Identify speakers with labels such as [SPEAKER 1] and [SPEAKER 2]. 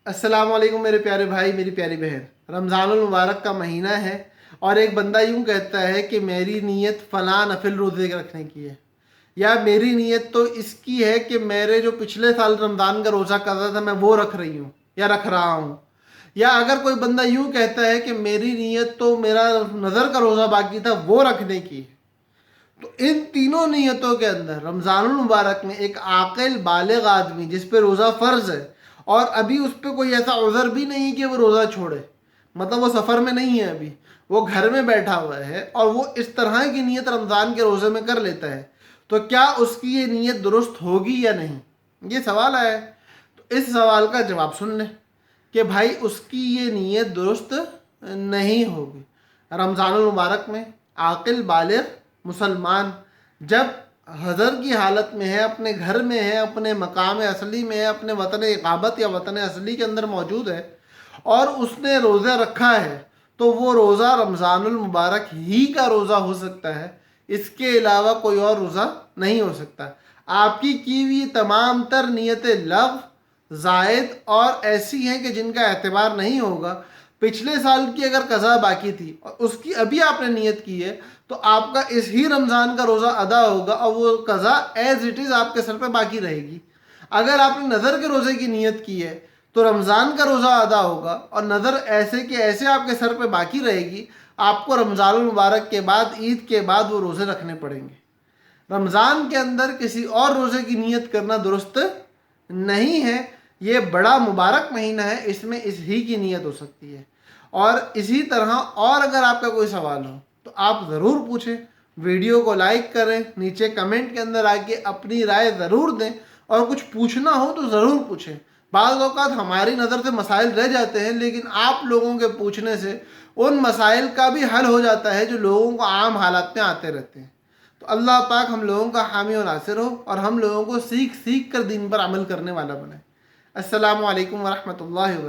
[SPEAKER 1] अस्सलाम वालेकुम मेरे प्यारे भाई, मेरी प्यारी बहन। रमज़ानुल मुबारक का महीना है और एक बंदा यूँ कहता है कि मेरी नीयत फ़लाँ नफिल रोज़े रखने की है, या मेरी नीयत तो इसकी है कि मेरे जो पिछले साल रमज़ान का रोज़ा कर रहा था मैं वो रख रही हूँ या रख रहा हूँ। या अगर कोई बंदा यूँ कहता है कि मेरी नीयत तो मेरा नज़र का रोज़ा बाकी था वो रखने की है, तो इन तीनों नीयतों के अंदर रमज़ानुल मुबारक में एक आकिल बालिग आदमी जिस पे रोज़ा फ़र्ज़ है और अभी उस पर कोई ऐसा उज़र भी नहीं कि वो रोज़ा छोड़े, मतलब वो सफ़र में नहीं है, अभी वो घर में बैठा हुआ है और वो इस तरह की नीयत रमज़ान के रोज़े में कर लेता है, तो क्या उसकी ये नीयत दुरुस्त होगी या नहीं, ये सवाल आया है। तो इस सवाल का जवाब सुन लें कि भाई उसकी ये नीयत दुरुस्त नहीं होगी। रमज़ानुल मुबारक में आकिल बालिग मुसलमान जब हज़र की हालत में है, अपने घर में है, अपने मकाम असली में है, अपने वतन इक़ामत या वतन असली के अंदर मौजूद है और उसने रोज़ा रखा है, तो वो रोज़ा रमज़ानुल मुबारक ही का रोज़ा हो सकता है, इसके अलावा कोई और रोज़ा नहीं हो सकता। आपकी की हुई तमाम तर नीयतें लग़्व, ज़ायद और ऐसी हैं कि जिनका एतबार नहीं होगा। पिछले साल की अगर कज़ा बाकी थी और उसकी अभी आपने नीयत की है, तो आपका इस ही रमज़ान का रोज़ा अदा होगा और वो कज़ा एज़ इट इज़ आपके सर पे बाकी रहेगी। अगर आपने नज़र के रोज़े की नीयत की है तो रमज़ान का रोज़ा अदा होगा और नज़र ऐसे के ऐसे आपके सर पे बाकी रहेगी। आपको रमज़ानुल मुबारक के बाद, ईद के बाद वो रोज़े रखने पड़ेंगे। रमज़ान के अंदर किसी और रोज़े की नीयत करना दुरुस्त नहीं है। ये बड़ा मुबारक महीना है, इसमें इस ही की नीयत हो सकती है। और इसी तरह और अगर आपका कोई सवाल हो तो आप ज़रूर पूछें, वीडियो को लाइक करें, नीचे कमेंट के अंदर आके अपनी राय ज़रूर दें और कुछ पूछना हो तो ज़रूर पूछें। बाज़ औक़ात हमारी नज़र से मसाइल रह जाते हैं, लेकिन आप लोगों के पूछने से उन मसाइल का भी हल हो जाता है जो लोगों को आम हालात में आते रहते हैं। तो अल्लाह पाक हम लोगों का हामी और नासिर हो और हम लोगों को सीख सीख कर दीन पर अमल करने वाला बनाए। अस्सलामु अलैकुम वरहमतुल्लाहि